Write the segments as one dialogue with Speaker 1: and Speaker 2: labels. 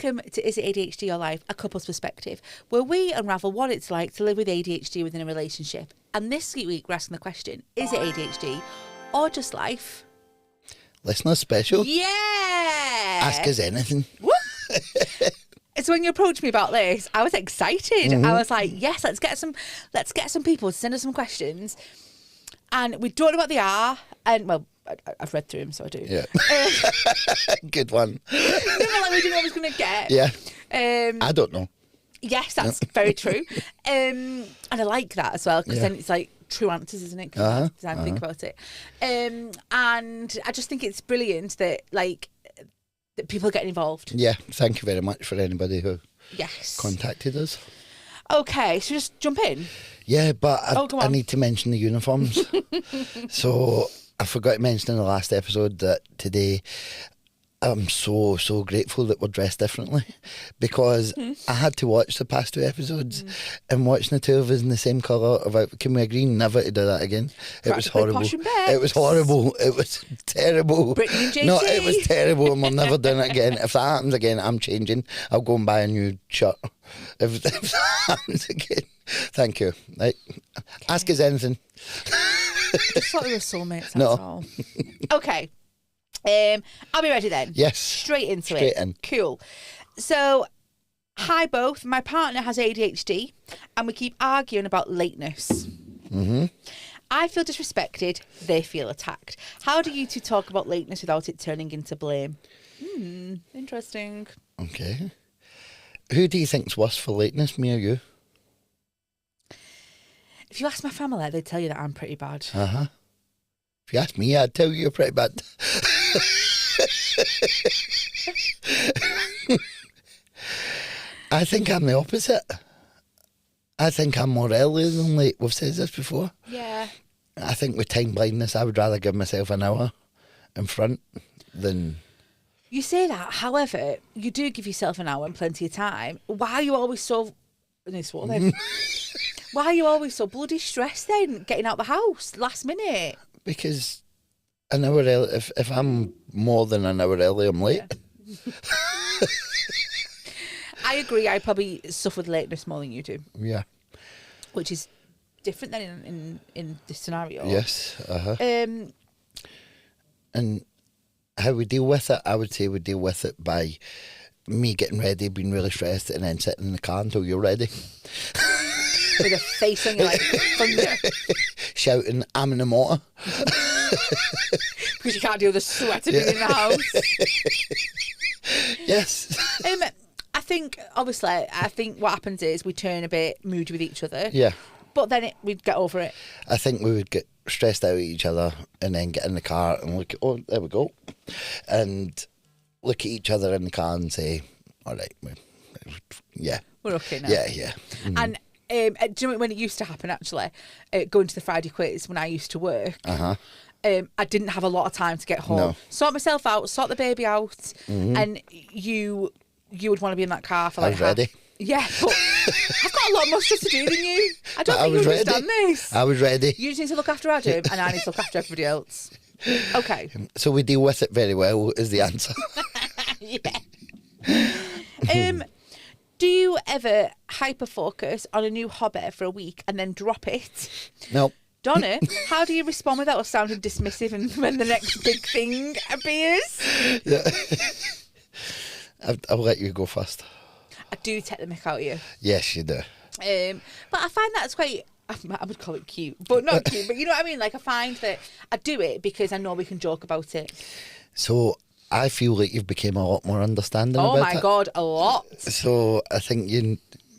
Speaker 1: Welcome to Is It ADHD Your Life? A couple's perspective, where we unravel what it's like to live with ADHD within a relationship. And this week we're asking the question, is it ADHD or just life?
Speaker 2: Listener special.
Speaker 1: Yeah!
Speaker 2: Ask us anything.
Speaker 1: So when you approached me about this, I was excited. I was like, yes, let's get some people to send us some questions. And we don't know what they are. And well, I've read through them, so I do.
Speaker 2: Yeah. Good one.
Speaker 1: We didn't know what I was going to get.
Speaker 2: Yeah. I don't know.
Speaker 1: Yes, that's very true. And I like that as well, because then it's like true answers, isn't it? Because time to think about it. And I just think it's brilliant that that people are getting involved.
Speaker 2: Yeah, thank you very much for anybody who
Speaker 1: Yes.
Speaker 2: contacted us.
Speaker 1: Okay, so just jump in.
Speaker 2: Yeah, but
Speaker 1: go
Speaker 2: I
Speaker 1: on.
Speaker 2: need to mention the uniforms. So I forgot to mention in the last episode that today I'm so grateful that we're dressed differently, because I had to watch the past two episodes and watching the two of us in the same colour. Can we agree never to do that again? It was horrible. It was horrible. It was terrible.
Speaker 1: Brittany and JT.
Speaker 2: No, it was terrible, and we're never doing it again. If that happens again, I'm changing. I'll go and buy a new shirt. If that happens again. Thank you. Right. Ask us anything.
Speaker 1: I just thought we were soulmates, that's
Speaker 2: No.
Speaker 1: all. Okay. I'll be ready then.
Speaker 2: Yes.
Speaker 1: Straight into
Speaker 2: Straight
Speaker 1: it.
Speaker 2: in.
Speaker 1: Cool. So, hi both. My partner has ADHD and we keep arguing about lateness.
Speaker 2: Mm-hmm.
Speaker 1: I feel disrespected. They feel attacked. How do you two talk about lateness without it turning into blame? Interesting.
Speaker 2: Okay. Who do you think's worse for lateness, me or you?
Speaker 1: If you ask my family, they'd tell you that I'm pretty bad.
Speaker 2: Uh-huh. If you ask me, I'd tell you you're pretty bad. I think I'm the opposite. I think I'm more early than late. We've said this before.
Speaker 1: Yeah.
Speaker 2: I think with time blindness, I would rather give myself an hour in front than...
Speaker 1: You say that, however, you do give yourself an hour and plenty of time. Why are you always so... Why are you always so bloody stressed then, getting out the house last minute?
Speaker 2: Because an hour early, if I'm more than an hour early, I'm late.
Speaker 1: Yeah. I agree, I probably suffer with lateness more than you do.
Speaker 2: Yeah.
Speaker 1: Which is different than in this scenario.
Speaker 2: Yes. Uh-huh.
Speaker 1: Um,
Speaker 2: And how we deal with it, I would say we deal with it by me getting ready, being really stressed, and then sitting in the car until you're ready.
Speaker 1: with a face on you like thunder.
Speaker 2: Shouting, I'm in the motor.
Speaker 1: Because you can't deal with the sweat of being in the house.
Speaker 2: Yes.
Speaker 1: I think what happens is we turn a bit moody with each other.
Speaker 2: Yeah.
Speaker 1: But then we'd get over it.
Speaker 2: I think we would get stressed out at each other and then get in the car and look at, oh, there we go. And look at each other in the car and say, all right, yeah.
Speaker 1: We're okay now.
Speaker 2: Yeah, yeah. Mm-hmm.
Speaker 1: And do you know when it used to happen, actually, going to the Friday quiz when I used to work, I didn't have a lot of time to get home.
Speaker 2: No.
Speaker 1: Sort myself out, sort the baby out, and you would want to be in that car for like...
Speaker 2: I was ready.
Speaker 1: Yeah, but I've got a lot more stuff to do than you. I don't
Speaker 2: But
Speaker 1: think you
Speaker 2: was
Speaker 1: understand
Speaker 2: ready.
Speaker 1: this.
Speaker 2: I was ready.
Speaker 1: You just need to look after Adam and I need to look after everybody else. Okay.
Speaker 2: So we deal with it very well is the answer.
Speaker 1: Yeah. Do you ever hyper-focus on a new hobby for a week and then drop it?
Speaker 2: No.
Speaker 1: Donna, how do you respond without sounding dismissive and when the next big thing appears?
Speaker 2: Yeah. I'll let you go first.
Speaker 1: I do take the mick out of you.
Speaker 2: Yes, you do.
Speaker 1: But I find that's quite... I would call it cute, but not cute. But you know what I mean? Like, I find that I do it because I know we can joke about it.
Speaker 2: So I feel like you've become a lot more understanding
Speaker 1: Oh
Speaker 2: about it.
Speaker 1: my God, a lot.
Speaker 2: So I think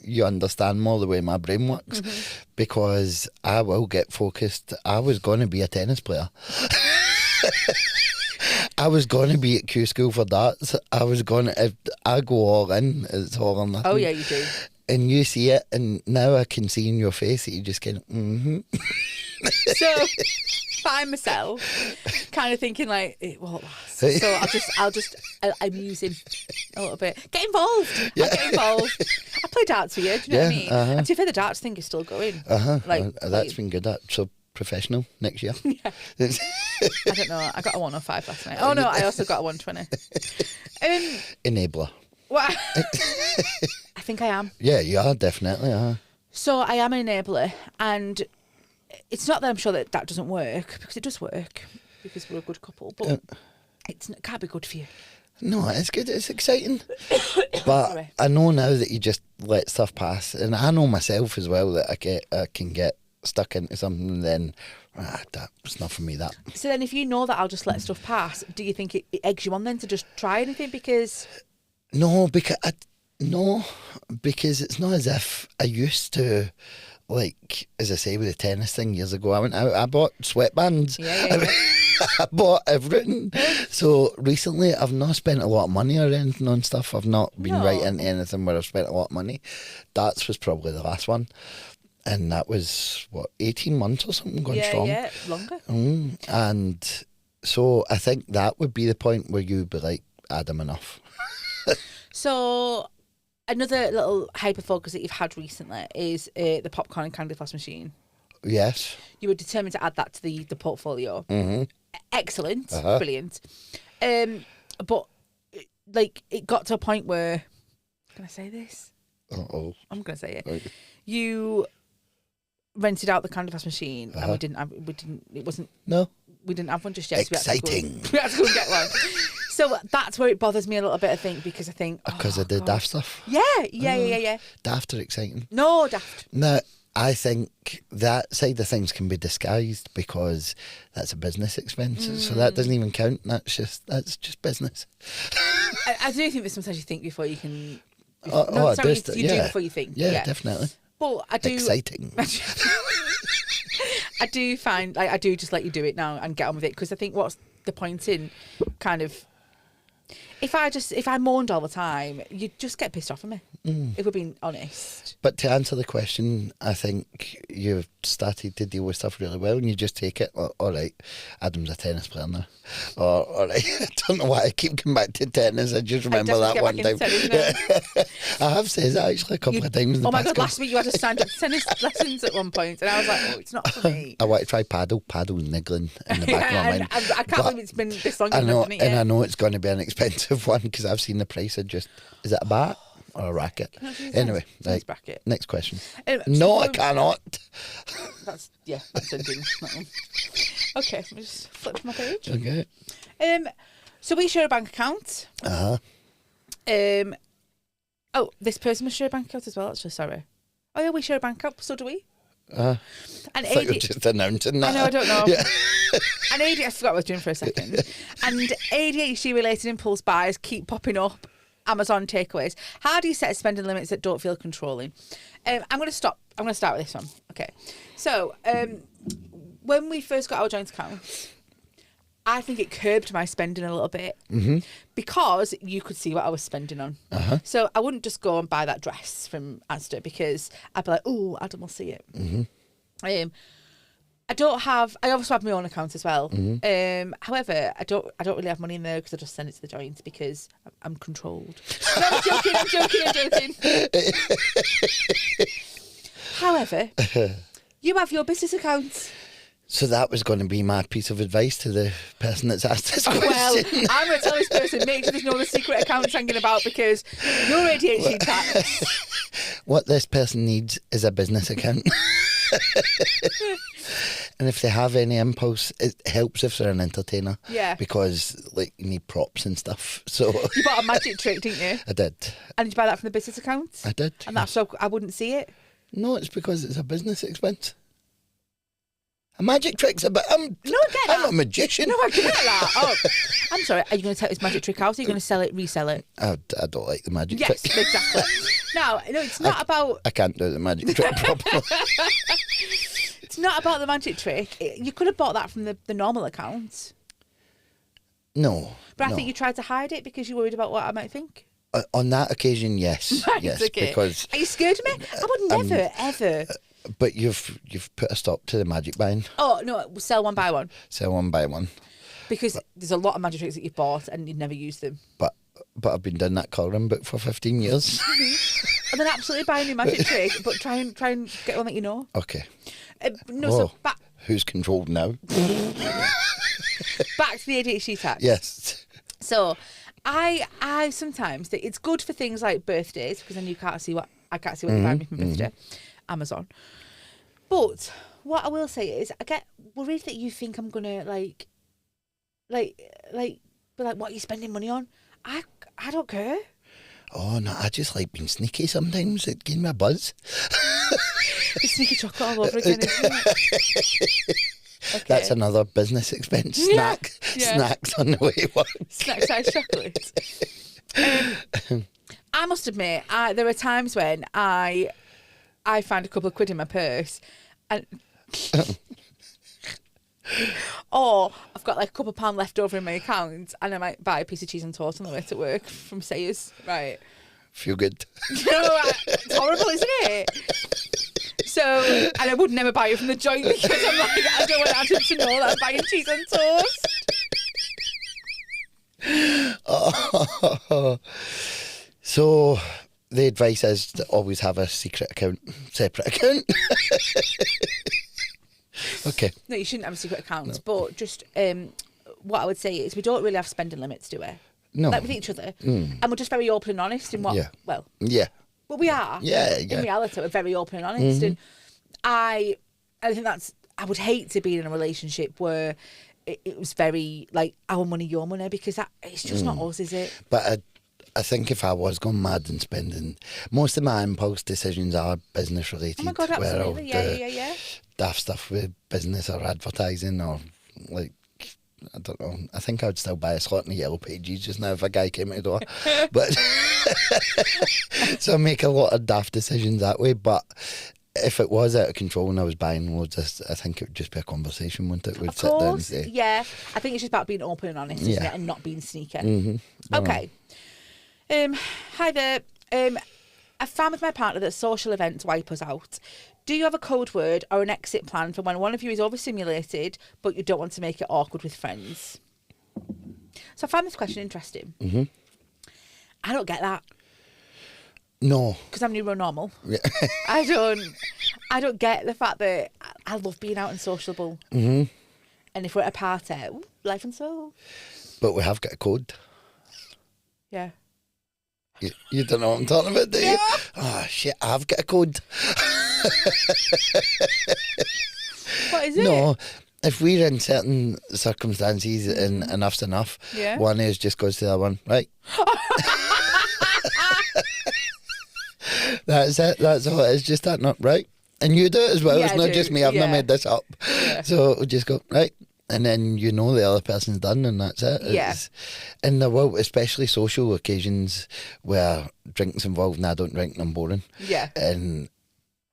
Speaker 2: you understand more the way my brain works, because I will get focused. I was going to be a tennis player. I was going to be at Q School for darts. I was going to... I go all in. It's all or nothing.
Speaker 1: Oh, yeah, you do.
Speaker 2: And you see it, and now I can see in your face that you just kind of,
Speaker 1: So, find myself kind of thinking like, it won't last. So I'll just amuse him a little bit. Get involved.
Speaker 2: Yeah.
Speaker 1: I'll get involved. I play darts with you, do you know what I mean? And to be fair, the darts thing is still going.
Speaker 2: That's been good. That's so professional next year.
Speaker 1: Yeah. I don't know. I got a 105 last night. Oh no, I also got a 120.
Speaker 2: Enabler.
Speaker 1: Well, I think I am.
Speaker 2: Yeah, you are definitely.
Speaker 1: So I am an enabler, and it's not that I'm sure that doesn't work, because it does work, because we're a good couple, but it can't be good for you.
Speaker 2: No, it's good. It's exciting. But
Speaker 1: Sorry.
Speaker 2: I know now that you just let stuff pass, and I know myself as well that I can get stuck into something, and then that's not for me. That.
Speaker 1: So then, if you know that I'll just let stuff pass, do you think it eggs you on then to just try anything? Because
Speaker 2: because it's not as if I used to. Like, as I say, with the tennis thing years ago, I went out, I bought sweatbands.
Speaker 1: Yeah.
Speaker 2: I bought everything. So recently, I've not spent a lot of money or anything on stuff. I've not been right into anything where I've spent a lot of money. Darts was probably the last one. And that was, 18 months or something going strong?
Speaker 1: Yeah, longer.
Speaker 2: And so I think that would be the point where you'd be like, Adam, enough.
Speaker 1: So another little hyper focus that you've had recently is the popcorn and candy floss machine.
Speaker 2: Yes.
Speaker 1: You were determined to add that to the portfolio.
Speaker 2: Mm-hmm.
Speaker 1: Excellent. Brilliant. But like, it got to a point where, can I say this?
Speaker 2: Uh-oh.
Speaker 1: I'm going to say it.
Speaker 2: Right.
Speaker 1: You rented out the candy floss machine, and we didn't have one just yet.
Speaker 2: Exciting.
Speaker 1: So we had to go and get one. So that's where it bothers me a little bit, I think, because I think...
Speaker 2: Because of the daft stuff?
Speaker 1: Yeah.
Speaker 2: Daft or exciting?
Speaker 1: No, daft.
Speaker 2: No, I think that side of things can be disguised because that's a business expense. So that doesn't even count. That's just business.
Speaker 1: I do think that sometimes you think before you can... do before you think.
Speaker 2: Yeah, definitely.
Speaker 1: But I do...
Speaker 2: Exciting.
Speaker 1: I do find... I do just let you do it now and get on with it, because I think what's the point in kind of... If I moaned all the time, you'd just get pissed off at me, if we're being honest.
Speaker 2: But to answer the question, I think you've started to deal with stuff really well, and you just take it, all right, Adam's a tennis player now. Or, all right, I don't know why I keep coming back to tennis, I just remember that one time. I have said that actually a couple of times in the
Speaker 1: past. Oh my God,
Speaker 2: couple.
Speaker 1: last week you had to stand up tennis lessons at one point, and I was like, oh, it's not for me.
Speaker 2: I want to try paddle niggling in the back of my mind.
Speaker 1: I can't believe it's been this long.
Speaker 2: I know, and I know it's going to be an expensive one, because I've seen the price of just, is it a bat or a racket? Anyway,
Speaker 1: bracket.
Speaker 2: Next question. No, I cannot.
Speaker 1: That's ending. That one. Okay, let me just flip to my page.
Speaker 2: Okay.
Speaker 1: So we share a bank account. Oh, this person must share a bank account as well, actually, sorry. Oh yeah, we share a bank account, so do we?
Speaker 2: And I thought you were just announcing that.
Speaker 1: I know, I don't know.
Speaker 2: Yeah.
Speaker 1: And I forgot what I was doing for a second. And ADHD related impulse buys keep popping up. Amazon takeaways. How do you set spending limits that don't feel controlling? I'm going to start with this one. Okay. So when we first got our joint account, I think it curbed my spending a little bit, because you could see what I was spending on. So I wouldn't just go and buy that dress from Asda, because I'd be like, oh, Adam will see it. I also have my own account as well. However, I don't really have money in there, because I just send it to the joint because I'm controlled. No, I'm joking. However, you have your business account.
Speaker 2: So that was going to be my piece of advice to the person that's asked this question.
Speaker 1: Well, I'm going to tell this person, make sure there's no other secret accounts hanging about, because your ADHD tax.
Speaker 2: What this person needs is a business account. And if they have any impulse, it helps if they're an entertainer.
Speaker 1: Yeah.
Speaker 2: Because you need props and stuff. So
Speaker 1: you bought a magic trick, didn't you?
Speaker 2: I did.
Speaker 1: And did you buy that from the business account?
Speaker 2: I did.
Speaker 1: And that's so I wouldn't see it?
Speaker 2: No, it's because it's a business expense. A magic trick's a bit... I'm not a magician.
Speaker 1: No, I get that. Oh, I'm sorry. Are you going to take this magic trick out, or are you going to sell it, resell it?
Speaker 2: I don't like the magic trick.
Speaker 1: Yes, exactly. No, it's not about...
Speaker 2: I can't do the magic trick properly.
Speaker 1: It's not about the magic trick. You could have bought that from the normal account.
Speaker 2: No.
Speaker 1: But I think you tried to hide it because you're worried about what I might think.
Speaker 2: On that occasion, yes.
Speaker 1: Right,
Speaker 2: yes,
Speaker 1: okay.
Speaker 2: because...
Speaker 1: Are you scared of me? I would never, ever...
Speaker 2: But you've put a stop to the magic buying.
Speaker 1: Oh, no, sell one, buy one.
Speaker 2: Sell one, buy one.
Speaker 1: Because there's a lot of magic tricks that you've bought and you've never used them.
Speaker 2: But I've been doing that colouring book for 15 years.
Speaker 1: And then absolutely buy a new magic trick, but try and get one that you know.
Speaker 2: Okay.
Speaker 1: So back...
Speaker 2: Who's controlled now?
Speaker 1: Back to the ADHD tax.
Speaker 2: Yes.
Speaker 1: So I sometimes think it's good for things like birthdays, because then I can't see what you buy me for my birthday. Amazon. But what I will say is, I get worried that you think I'm gonna like, be like, what are you spending money on? I don't care.
Speaker 2: Oh no, I just like being sneaky sometimes. It gives me a buzz.
Speaker 1: The sneaky chocolate all over again, isn't it? Okay.
Speaker 2: That's another business expense. Snacks on the way to work.
Speaker 1: Snack size chocolate. I must admit, there are times when I find a couple of quid in my purse, and or I've got like a couple of £1 left over in my account, and I might buy a piece of cheese and toast on the way to work from Sayers. Right.
Speaker 2: Feel good.
Speaker 1: No, it's horrible, isn't it? So, and I would never buy it from the joint, because I'm like, I don't want Adam to know that I'm buying cheese and toast.
Speaker 2: Oh. So the advice is to always have a separate account. Okay.
Speaker 1: No, you shouldn't have a secret account, but just what I would say is we don't really have spending limits, do we?
Speaker 2: No.
Speaker 1: Like with each other. And we're just very open and honest in what,
Speaker 2: Yeah.
Speaker 1: But we are.
Speaker 2: Yeah.
Speaker 1: In reality, we're very open and honest. And I think I would hate to be in a relationship where it was very like our money, your money, because it's just not us, is it?
Speaker 2: But I think if I was going mad and spending, most of my impulse decisions are business related.
Speaker 1: Oh my God, absolutely. Yeah.
Speaker 2: Daft stuff with business or advertising or like, I don't know. I think I would still buy a slot in the Yellow Pages just now if a guy came to the door. But so I make a lot of daft decisions that way. But if it was out of control and I was buying loads, I think it would just be a conversation, wouldn't it? We'd sit down and say,
Speaker 1: yeah. I think it's just about being open and honest, isn't it? And not being sneaky. Okay. Hi there. I found with my partner that social events wipe us out. Do you have a code word or an exit plan for when one of you is overstimulated but you don't want to make it awkward with friends? So I found this question interesting. I don't get that.
Speaker 2: No.
Speaker 1: Because I'm neuronormal.
Speaker 2: Yeah.
Speaker 1: I don't get the fact that I love being out and sociable. And if we're at a party, life and soul.
Speaker 2: But we have got a code.
Speaker 1: Yeah.
Speaker 2: You don't know what I'm talking about, do you?
Speaker 1: Yeah.
Speaker 2: Oh, shit, I've got a code.
Speaker 1: What is it?
Speaker 2: No, if we're in certain circumstances and enough's enough, one is just goes to the other one, right? That's it. That's all it is. Just that, not right. And you do it as well.
Speaker 1: Yeah,
Speaker 2: it's not just me. I've not made this up.
Speaker 1: Yeah.
Speaker 2: So we'll just go, right. And then you know the other person's done, and that's it.
Speaker 1: Yeah.
Speaker 2: And there will, especially social occasions where drink's involved and I don't drink and I'm boring.
Speaker 1: Yeah.
Speaker 2: And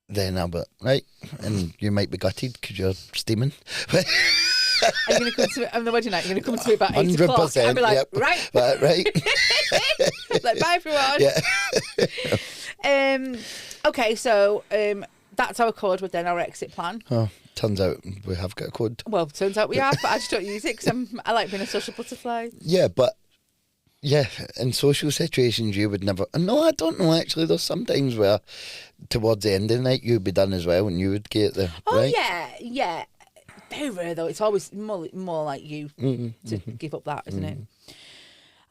Speaker 2: then I'll be right, and you might be gutted because you're steaming.
Speaker 1: Are you going to come to me on the wedding night? You're going to come to me about 8 o'clock?
Speaker 2: 100%.
Speaker 1: I'll be like,
Speaker 2: yep.
Speaker 1: right.
Speaker 2: Right.
Speaker 1: Like, bye everyone.
Speaker 2: Yeah.
Speaker 1: Okay, so that's our code word then, our exit plan.
Speaker 2: Oh, turns out we have got a code.
Speaker 1: Well, turns out we have, but I just don't use it because I like being a social butterfly.
Speaker 2: Yeah, but yeah, in social situations you would never. No, I don't know actually. There's sometimes where towards the end of the night you'd be done as well, and you would get the.
Speaker 1: Oh
Speaker 2: right?
Speaker 1: yeah. Very rare though. It's always more like you to give up that, isn't it?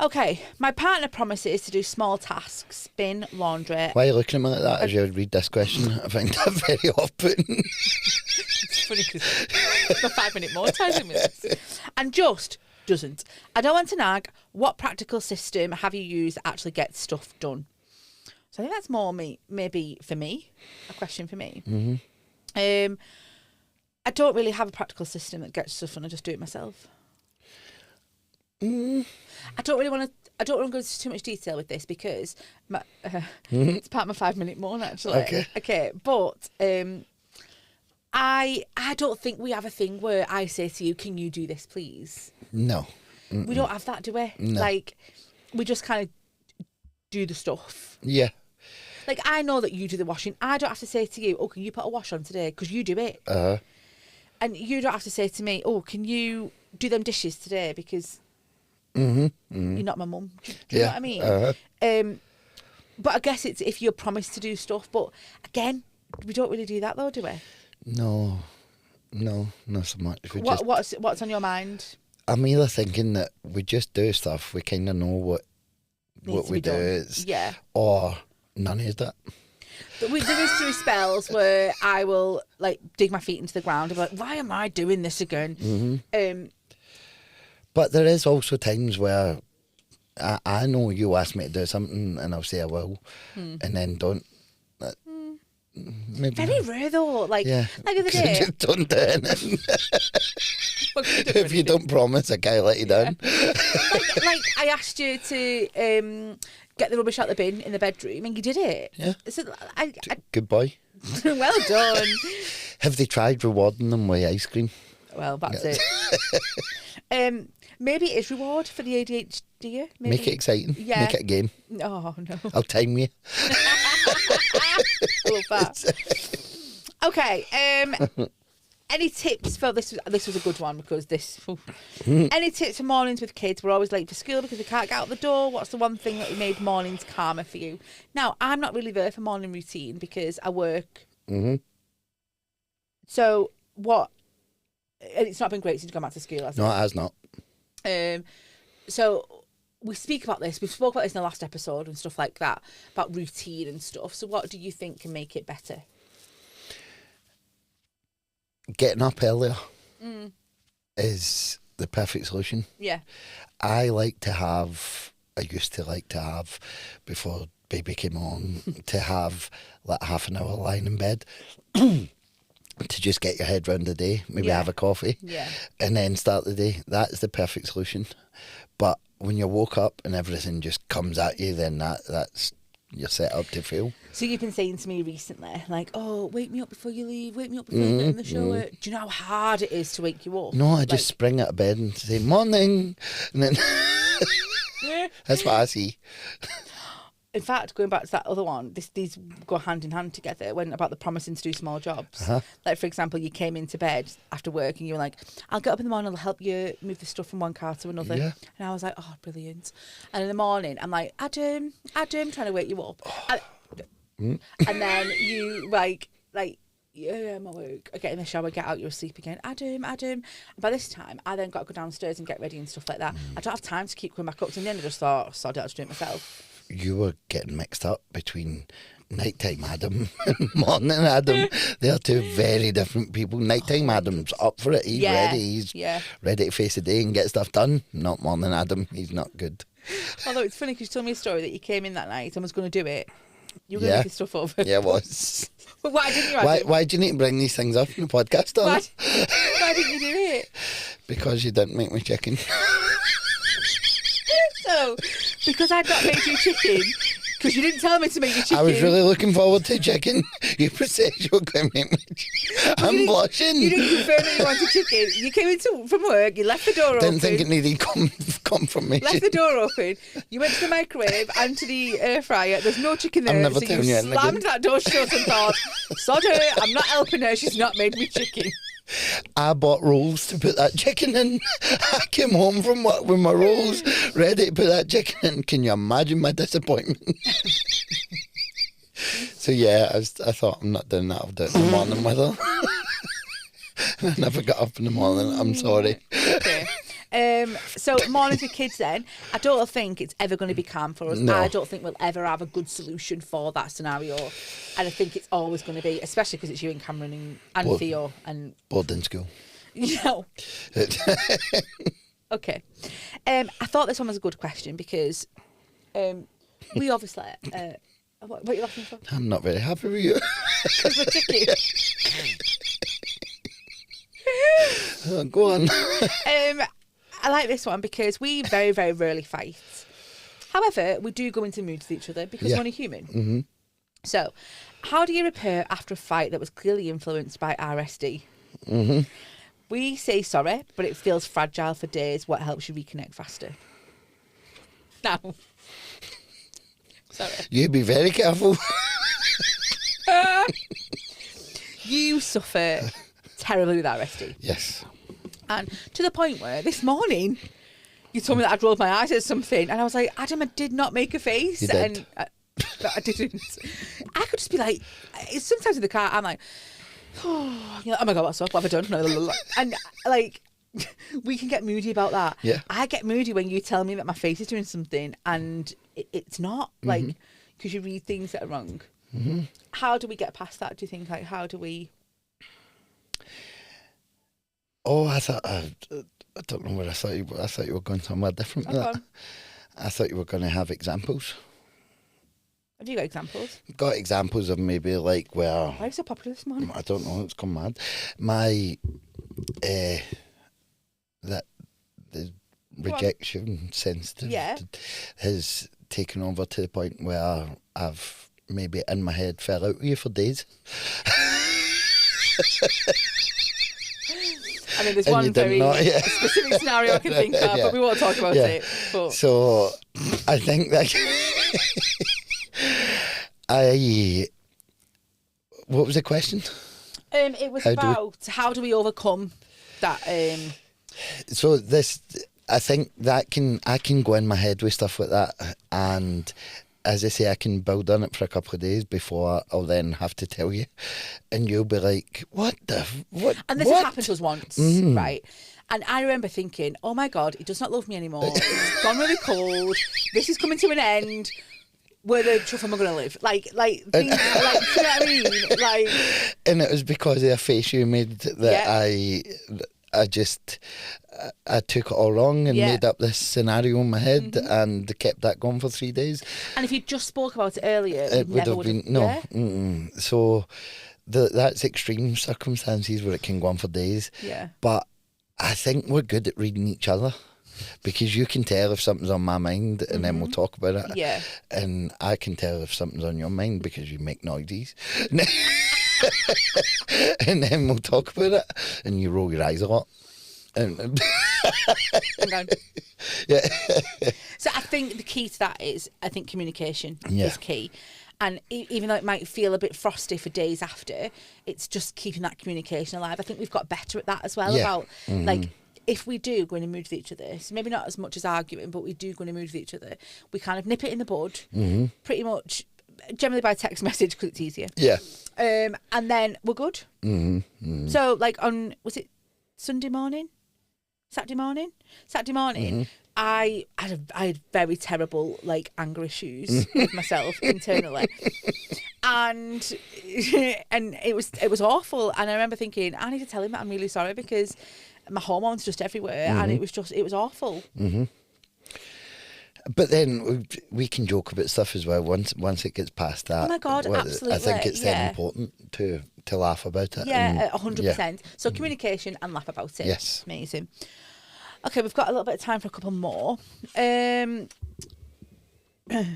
Speaker 1: Okay, my partner promises to do small tasks, spin, laundry.
Speaker 2: Why are you looking at me like that as you read this question? I find that very off-putting.
Speaker 1: It's funny because my 5 minute more time with this. And just doesn't. I don't want to nag. What practical system have you used that actually gets stuff done? So I think that's more maybe for me, a question for me. I don't really have a practical system that gets stuff done. I just do it myself. I don't want to go into too much detail with this because it's part of my 5 minute moan actually. Okay, but I don't think we have a thing where I say to you, "Can you do this, please?"
Speaker 2: No,
Speaker 1: we don't have that, do we?
Speaker 2: No.
Speaker 1: Like we just kind of do the stuff.
Speaker 2: Yeah.
Speaker 1: Like I know that you do the washing. I don't have to say to you, "Oh, can you put a wash on today?" Because you do it. And you don't have to say to me, "Oh, can you do them dishes today?" Because you're not my mum. Do you know what I mean? But I guess it's if you're promised to do stuff. But again, we don't really do that though, do we?
Speaker 2: No, not so much.
Speaker 1: What's on your mind?
Speaker 2: I'm either thinking that we just do stuff, we kind of know what what we do. It's,
Speaker 1: yeah.
Speaker 2: Or none of that.
Speaker 1: There is true spells where I will like dig my feet into the ground and be like, why am I doing this again?
Speaker 2: But there is also times where I know you ask me to do something and I'll say I will, and then don't. Maybe
Speaker 1: Very rare though. Like the other day.
Speaker 2: Just don't do anything. If you don't promise, I can't let you down.
Speaker 1: like I asked you to get the rubbish out the bin in the bedroom, and you did it.
Speaker 2: Yeah.
Speaker 1: So
Speaker 2: Good boy.
Speaker 1: Well done.
Speaker 2: Have they tried rewarding them with ice cream?
Speaker 1: Well, that's it. Maybe it is reward for the ADHD. Maybe.
Speaker 2: Make it exciting.
Speaker 1: Yeah.
Speaker 2: Make it a game.
Speaker 1: Oh no.
Speaker 2: I'll time you.
Speaker 1: I love that. Okay. Any tips for this? This was a good one because this. Any tips for mornings with kids? We're always late for school because we can't get out the door. What's the one thing that made mornings calmer for you? Now, I'm not really there for morning routine because I work. So what? And it's not been great since gone back to school.
Speaker 2: No, it has not.
Speaker 1: So we speak about this. We spoke about this in the last episode and stuff like that about routine and stuff. So what do you think can make it better?
Speaker 2: Getting up earlier is the perfect solution.
Speaker 1: Yeah.
Speaker 2: I used to like to have, before baby came on, to have like half an hour lying in bed to just get your head round the day, maybe have a coffee, and then start the day. That's the perfect solution. But when you woke up and everything just comes at you, then that's you're set up to fail.
Speaker 1: So you've been saying to me recently, like, oh, wake me up before you leave, wake me up before you get in the shower. Do you know how hard it is to wake you up?
Speaker 2: No, I just spring out of bed and say, morning. And then that's what I see.
Speaker 1: In fact, going back to that other one, these go hand in hand together when about the promising to do small jobs. Like, for example, you came into bed after work and you were like, I'll get up in the morning, I'll help you move the stuff from one car to another.
Speaker 2: Yeah.
Speaker 1: And I was like, oh, brilliant. And in the morning, I'm like, Adam, trying to wake you up. And then you yeah, I'm at work. I get in the shower, get out, you're asleep again. Adam. And by this time, I then got to go downstairs and get ready and stuff like that. I don't have time to keep coming back up. So in the end, I just thought, so I'll just do it myself.
Speaker 2: You were getting mixed up between nighttime Adam and morning Adam. They are two very different people. Nighttime Adam's up for it. He's ready. He's ready to face the day and get stuff done. Not morning Adam. He's not good.
Speaker 1: Although it's funny because you told me a story that you came in that night and was going to do it. You were going to make the stuff over.
Speaker 2: Yeah, it was.
Speaker 1: But why didn't you, Adam?
Speaker 2: Why do you need to bring these things up in the podcast, Donna?
Speaker 1: Why didn't you do it?
Speaker 2: Because you didn't make me chicken.
Speaker 1: So, because I'd not made you chicken, because you didn't tell me to make you chicken.
Speaker 2: I was really looking forward to chicken. You said you were going to make me chicken. I'm blushing.
Speaker 1: You didn't confirm that you wanted chicken. You came from work, you left the door open.
Speaker 2: Didn't think it needed confirmation.
Speaker 1: Left the door open. You went to the microwave and to the air fryer. There's no chicken there.
Speaker 2: I'm never
Speaker 1: so
Speaker 2: telling
Speaker 1: you
Speaker 2: you
Speaker 1: slammed that door shut and thought, sod her, I'm not helping her, she's not made me chicken.
Speaker 2: I bought rolls to put that chicken in. I came home from work with my rolls ready to put that chicken in. Can you imagine my disappointment? So yeah, I thought, I'm not doing that. I'll do it in the morning with her. And I never got up in the morning. I'm sorry.
Speaker 1: Okay. So mornings with kids then, I don't think it's ever going to be calm for us.
Speaker 2: No.
Speaker 1: I don't think we'll ever have a good solution for that scenario. And I think it's always going to be, especially because it's you and Cameron and Theo and
Speaker 2: boarding school.
Speaker 1: No. Okay. I thought this one was a good question because we obviously... what are you laughing for?
Speaker 2: I'm not very happy with you.
Speaker 1: Because we're chicken.
Speaker 2: Go on.
Speaker 1: I like this one because we very, very rarely fight. However, we do go into moods with each other because we're only human. Mm-hmm. So, how do you repair after a fight that was clearly influenced by RSD? Mm-hmm. We say sorry, but it feels fragile for days. What helps you reconnect faster? Now. Sorry.
Speaker 2: You be very careful.
Speaker 1: You suffer terribly with RSD.
Speaker 2: Yes.
Speaker 1: And to the point where this morning you told me that I'd rolled my eyes at something and I was like, Adam, I did not make a face.
Speaker 2: You did.
Speaker 1: And I didn't. I could just be like, sometimes in the car I'm like, oh my God, what's up? What have I done? And like, we can get moody about that.
Speaker 2: Yeah.
Speaker 1: I get moody when you tell me that my face is doing something and it's not, like, because you read things that are wrong. How do we get past that, do you think? Like, how do we...
Speaker 2: Oh, I don't know where I thought you were going somewhere different with that. I thought you were going to have examples.
Speaker 1: Have you got examples?
Speaker 2: Got examples of maybe like where...
Speaker 1: Why are you so popular this morning?
Speaker 2: I don't know, it's gone mad. My... that the rejection sensitive has taken over to the point where I've maybe in my head fell out with you for days.
Speaker 1: I mean, there's one very specific scenario I can think of, but we won't talk about it. But.
Speaker 2: So I think that what was the question?
Speaker 1: It was how do we overcome that?
Speaker 2: So I think that I can go in my head with stuff like that, and as I say, I can build on it for a couple of days before I'll then have to tell you, and you'll be like, what?
Speaker 1: And this has happened to us once, right? And I remember thinking, oh my God, he does not love me anymore. It's gone really cold. This is coming to an end. Where the truth am I going to live? Like, things, like, do you know what I mean? Like,
Speaker 2: and it was because of a face you made that I took it all wrong and made up this scenario in my head and kept that going for 3 days.
Speaker 1: And if you just spoke about it earlier,
Speaker 2: it would have been no. So that's extreme circumstances where it can go on for days.
Speaker 1: Yeah.
Speaker 2: But I think we're good at reading each other. Because you can tell if something's on my mind and then we'll talk about it.
Speaker 1: Yeah.
Speaker 2: And I can tell if something's on your mind because you make noises. And then we'll talk about it and you roll your eyes a lot. And yeah.
Speaker 1: So I think the key to that is, I think communication is key. And even though it might feel a bit frosty for days after, it's just keeping that communication alive. I think we've got better at that as well, about like, if we do go in a mood with each other, so maybe not as much as arguing, but we do go in a mood with each other, we kind of nip it in the bud, pretty much, generally by text message because it's easier.
Speaker 2: Yeah.
Speaker 1: And then we're good. So, like, was it Sunday morning? Saturday morning? I had very terrible, like, anger issues with myself internally. And it was awful. And I remember thinking, I need to tell him that I'm really sorry because my hormones just everywhere, and it was awful.
Speaker 2: But then we can joke about stuff as well once it gets past that.
Speaker 1: Oh my God, absolutely.
Speaker 2: I think it's then important to laugh about it.
Speaker 1: Yeah, 100%. So communication and laugh about it.
Speaker 2: Yes.
Speaker 1: Amazing. Okay, we've got a little bit of time for a couple more.
Speaker 2: Don't like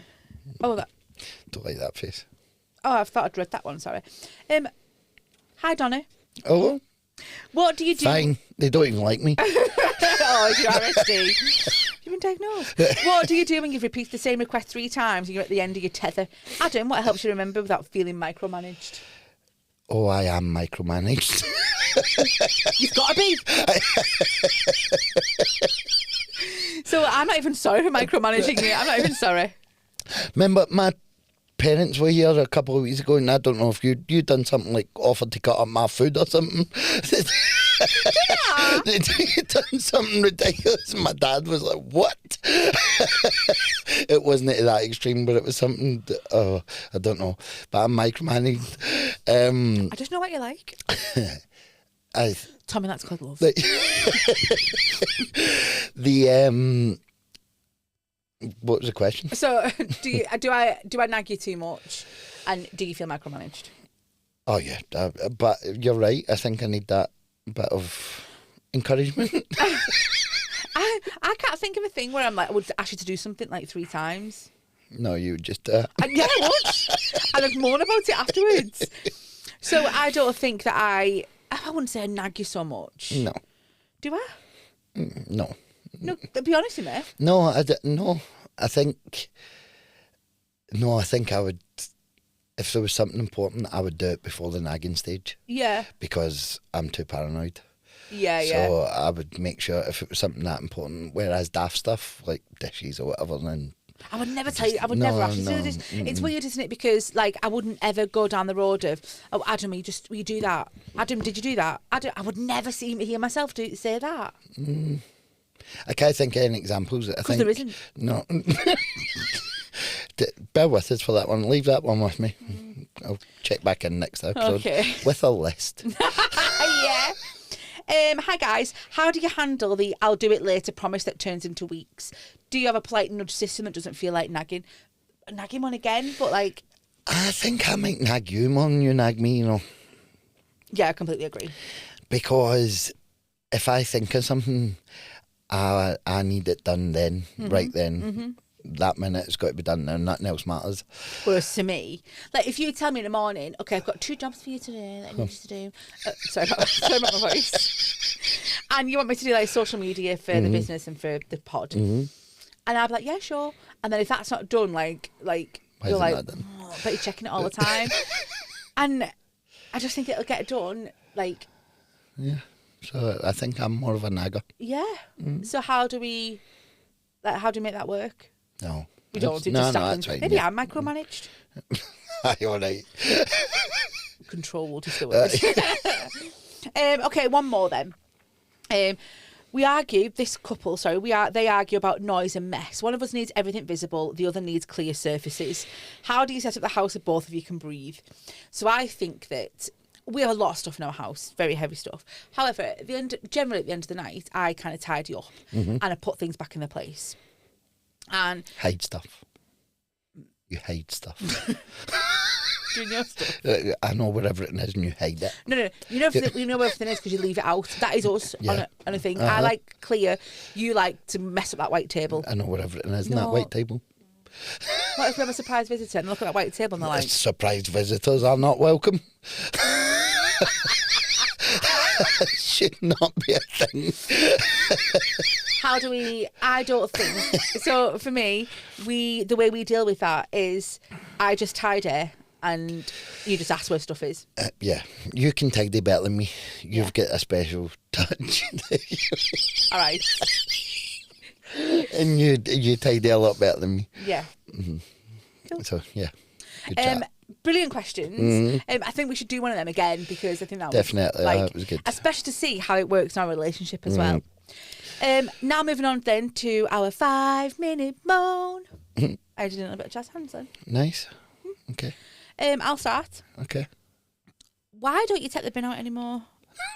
Speaker 2: that face.
Speaker 1: Oh, I thought I'd read that one, sorry. Hi, Donna.
Speaker 2: Oh.
Speaker 1: What do you do?
Speaker 2: Fine. They don't even like me.
Speaker 1: Oh, you're RSD. You've been diagnosed. What do you do when you repeat the same request 3 times and you're at the end of your tether? Adam, what helps you remember without feeling micromanaged?
Speaker 2: Oh, I am micromanaged.
Speaker 1: You've got to be. So I'm not even sorry for micromanaging you. I'm not even sorry.
Speaker 2: Remember, my parents were here a couple of weeks ago, and I don't know if you done something like offered to cut up my food or something.
Speaker 1: Yeah.
Speaker 2: You done something ridiculous. My dad was like, "What?" It wasn't to that extreme, but it was something. I don't know. But I'm micromanaged.
Speaker 1: I just know what you like. Tommy, that's called love.
Speaker 2: What was the question?
Speaker 1: So, do I nag you too much, and do you feel micromanaged?
Speaker 2: Oh yeah, but you're right. I think I need that bit of encouragement.
Speaker 1: I can't think of a thing where I'm like, I would ask you to do something like 3 times.
Speaker 2: No, you would just.
Speaker 1: Yeah, I would, and I'd moan about it afterwards. So I don't think that I wouldn't say I nag you so much.
Speaker 2: No.
Speaker 1: Do I?
Speaker 2: No.
Speaker 1: No, be honest with me.
Speaker 2: No, I think I would, if there was something important, I would do it before the nagging stage.
Speaker 1: Yeah.
Speaker 2: Because I'm too paranoid.
Speaker 1: Yeah.
Speaker 2: So I would make sure if it was something that important, whereas daft stuff, like dishes or whatever, then...
Speaker 1: I would never tell you. I would never ask you to do this. It's weird, isn't it? Because like I wouldn't ever go down the road of, oh, Adam, will you do that? Adam, did you do that? Adam, I would never hear myself say that.
Speaker 2: I can't think of any examples. I think
Speaker 1: there isn't.
Speaker 2: No. bear with us for that one. Leave that one with me. I'll check back in next episode with a list.
Speaker 1: Yeah. Hi guys, how do you handle the I'll do it later promise that turns into weeks? Do you have a polite nudge system that doesn't feel like nagging? Nagging one again, but like...
Speaker 2: I think I might nag you more than you nag me, you know.
Speaker 1: Yeah, I completely agree.
Speaker 2: Because if I think of something, I need it done then, right then. That minute it's got to be done now, nothing else matters.
Speaker 1: Whereas to me, like if you tell me in the morning, okay, I've got 2 jobs for you today that I need you to do. Sorry about my voice. And you want me to do like social media for the business and for the pod. And I'll be like, yeah, sure. And then if that's not done, like you're like, oh, but you're checking it all the time. And I just think it'll get done, like...
Speaker 2: Yeah, so I think I'm more of a nagger.
Speaker 1: Yeah. So how do we make that work?
Speaker 2: No.
Speaker 1: We don't do
Speaker 2: no,
Speaker 1: just
Speaker 2: that's right.
Speaker 1: Maybe I'm micromanaged.
Speaker 2: You're all right.
Speaker 1: Controlled is the word. Okay, one more then. They argue about noise and mess. One of us needs everything visible, the other needs clear surfaces. How do you set up the house so both of you can breathe? So I think that we have a lot of stuff in our house, very heavy stuff. However, generally at the end of the night, I kind of tidy up and I put things back in their place. And
Speaker 2: hide stuff. You hide stuff.
Speaker 1: Doing your stuff.
Speaker 2: I know where everything is and you hide it.
Speaker 1: No. You know where everything is because you leave it out. That is us on a thing. I like clear. You like to mess up that white table.
Speaker 2: I know where everything is in that white table.
Speaker 1: What if we have a surprise visitor and look at that white table and they're like...
Speaker 2: Surprise visitors are not welcome. It should not be a thing.
Speaker 1: How do we... I don't think... So for me, the way we deal with that is I just tidy and you just ask where stuff is.
Speaker 2: Yeah, you can tidy better than me. You've got a special touch.
Speaker 1: All right.
Speaker 2: And you tidy a lot better than me.
Speaker 1: Yeah. Cool.
Speaker 2: So, yeah. Good chat.
Speaker 1: Brilliant questions. I think we should do one of them again because I think that
Speaker 2: definitely
Speaker 1: was,
Speaker 2: it was good.
Speaker 1: Especially to see how it works in our relationship as well. Now moving on then to our 5-minute moan. I did a little bit of jazz hands then.
Speaker 2: Nice. Okay.
Speaker 1: I'll start.
Speaker 2: Okay.
Speaker 1: Why don't you take the bin out anymore?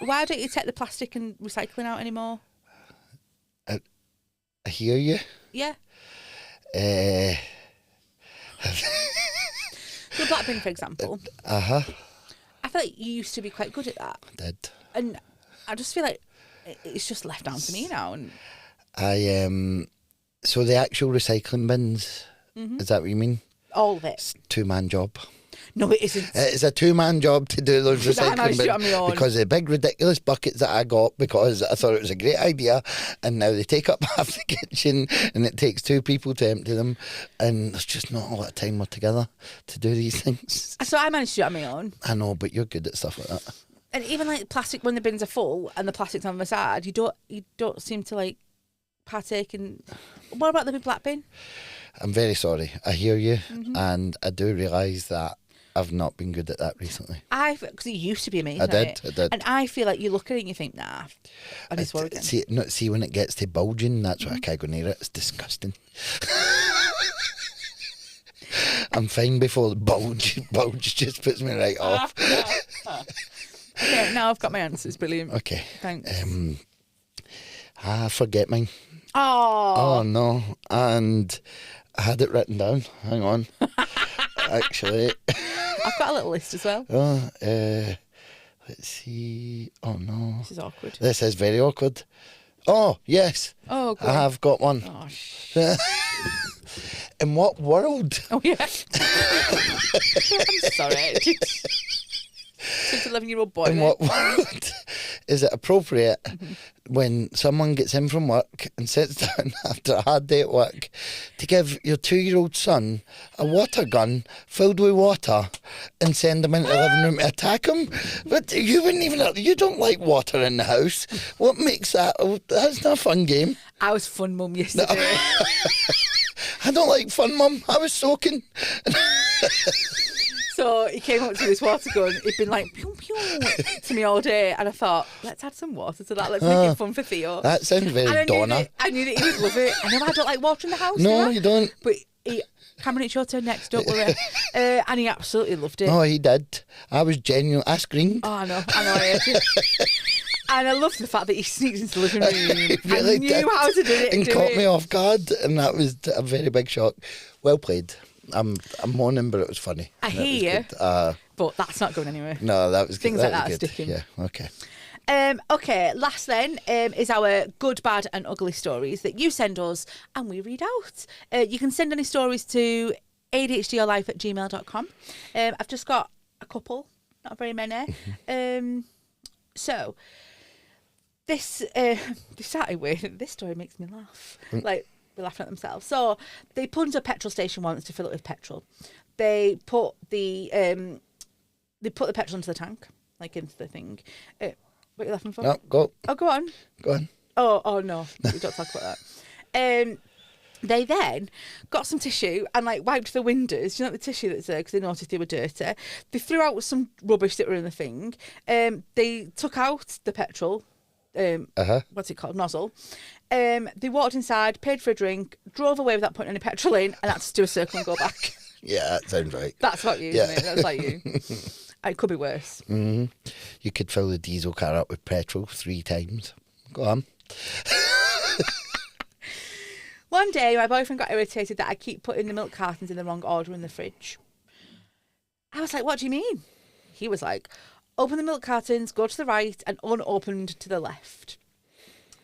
Speaker 1: Why don't you take the plastic and recycling out anymore?
Speaker 2: I hear you.
Speaker 1: Yeah. The black bin, for example. I feel like you used to be quite good at that.
Speaker 2: I did.
Speaker 1: And I just feel like it's just left down to me now. And
Speaker 2: so the actual recycling bins, is that what you mean?
Speaker 1: All of it.
Speaker 2: It's a 2-man job.
Speaker 1: No, it isn't.
Speaker 2: It's a 2-man job to do those recycling bins because the big ridiculous buckets that I got because I thought it was a great idea, and now they take up half the kitchen and it takes 2 people to empty them, and there's just not a lot of time altogether to do these things.
Speaker 1: So I managed to do it on my own.
Speaker 2: I know, but you're good at stuff like that.
Speaker 1: And even like plastic, when the bins are full and the plastic's on the side, you don't seem to like partake in. What about the big black bin?
Speaker 2: I'm very sorry. I hear you, and I do realise that I've not been good at that recently. Because
Speaker 1: it used to be amazing.
Speaker 2: I did.
Speaker 1: And I feel like you look at it and you think, nah, I need to work again.
Speaker 2: See, when it gets to bulging, that's why I can't go near it. It's disgusting. I'm fine before the bulge just puts me right off.
Speaker 1: Okay, now I've got my answers. Brilliant.
Speaker 2: Okay.
Speaker 1: Thanks.
Speaker 2: I forget mine.
Speaker 1: Oh
Speaker 2: no. And I had it written down. Hang on. Actually,
Speaker 1: I've got a little list as well.
Speaker 2: Let's see. Oh no,
Speaker 1: this is awkward.
Speaker 2: This is very awkward. Oh yes.
Speaker 1: Oh, good.
Speaker 2: I have got one.
Speaker 1: Oh,
Speaker 2: in what world?
Speaker 1: Oh yeah. I'm sorry. 11-year-old boy.
Speaker 2: In what world is it appropriate when someone gets in from work and sits down after a hard day at work to give your 2-year-old son a water gun filled with water and send him into the living room to attack him? But you wouldn't even. You don't like water in the house. What makes that? That's not a fun game.
Speaker 1: I was fun mum yesterday.
Speaker 2: No. I don't like fun mum. I was soaking.
Speaker 1: So he came up to this water gun. He'd been like pew pew to me all day, and I thought, let's add some water to that. Let's make it fun for Theo.
Speaker 2: That sounds very Donna.
Speaker 1: I knew that he would love it. I know I don't like water in the house.
Speaker 2: No, you don't.
Speaker 1: But he Cameron, it's your turn next, don't worry. And he absolutely loved it.
Speaker 2: Oh, he did. I was genuine. I screamed.
Speaker 1: Oh, I know, I hate it. And I love the fact that he sneaked into the living room
Speaker 2: Really
Speaker 1: and knew
Speaker 2: did.
Speaker 1: how to do it.
Speaker 2: And caught me off guard, and that was a very big shock. Well played. I'm moaning, but it was funny.
Speaker 1: I hear you, but that's not going anywhere.
Speaker 2: No, that was good.
Speaker 1: Things
Speaker 2: that
Speaker 1: like
Speaker 2: was
Speaker 1: that are
Speaker 2: good.
Speaker 1: sticking.
Speaker 2: Yeah, okay.
Speaker 1: Okay, last then is our good, bad and ugly stories that you send us and we read out. You can send any stories to adhdyourlife@gmail.com. I've just got a couple, not very many. So this started with, this story makes me laugh. Like, they're laughing at themselves. So they pulled into a petrol station once to fill it with petrol. They put the petrol into the tank, like into the thing. What are you laughing for?
Speaker 2: No, go.
Speaker 1: Oh, go on.
Speaker 2: Go on.
Speaker 1: Oh no, we don't talk about that. They then got some tissue and like wiped the windows. You know the tissue that's there because they noticed they were dirty. They threw out some rubbish that were in the thing. They took out the petrol. What's it called? Nozzle. They walked inside, paid for a drink, drove away without putting any petrol in, and had to do a circle and go back.
Speaker 2: Yeah, that sounds right.
Speaker 1: That's about you, isn't it? That's like you. It could be worse.
Speaker 2: Mm-hmm. You could fill the diesel car up with petrol 3 times. Go on.
Speaker 1: One day, my boyfriend got irritated that I keep putting the milk cartons in the wrong order in the fridge. I was like, what do you mean? He was like, open the milk cartons, go to the right, and unopened to the left.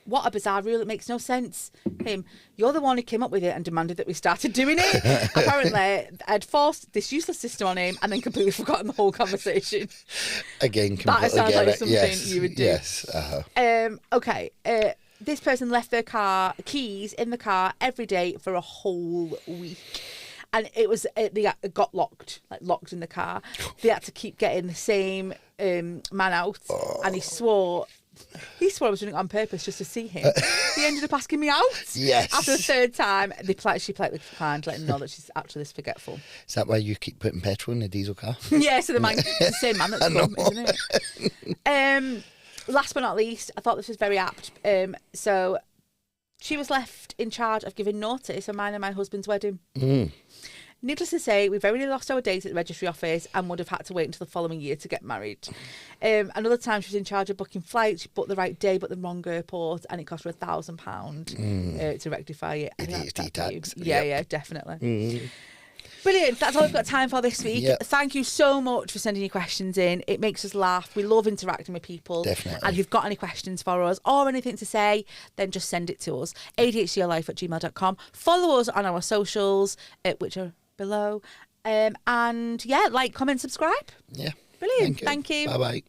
Speaker 1: What a bizarre rule. It makes no sense. Him, you're the one who came up with it and demanded that we started doing it. Apparently, I'd forced this useless system on him and then completely forgotten the whole conversation.
Speaker 2: Again, completely
Speaker 1: That sounds
Speaker 2: get
Speaker 1: like
Speaker 2: it.
Speaker 1: something
Speaker 2: Yes.
Speaker 1: you would do.
Speaker 2: Yes.
Speaker 1: Okay. This person left their keys in the car every day for a whole week. And it was, they got locked in the car. They had to keep getting the same man out. And he swore I was doing it on purpose just to see him. He ended up asking me out.
Speaker 2: Yes.
Speaker 1: After the third time, she politely declined, letting him know that she's actually this forgetful.
Speaker 2: Is that why you keep putting petrol in the diesel car?
Speaker 1: Yeah, so the same man that's come, isn't it? Last but not least, I thought this was very apt. So she was left in charge of giving notice on mine and my husband's wedding. Needless to say, we very nearly lost our date at the registry office and would have had to wait until the following year to get married. Another time she was in charge of booking flights. She booked the right day but the wrong airport, and it cost her £1,000 to rectify it.
Speaker 2: ADHD tax.
Speaker 1: Yeah, definitely. Brilliant. That's all we've got time for this week.
Speaker 2: Yep.
Speaker 1: Thank you so much for sending your questions in. It makes us laugh. We love interacting with people.
Speaker 2: Definitely.
Speaker 1: And if you've got any questions for us or anything to say, then just send it to us. ADHDyourlife@gmail.com. Follow us on our socials, which are below. And yeah, like, comment, subscribe.
Speaker 2: Yeah.
Speaker 1: Brilliant. Thank you.
Speaker 2: Bye-bye.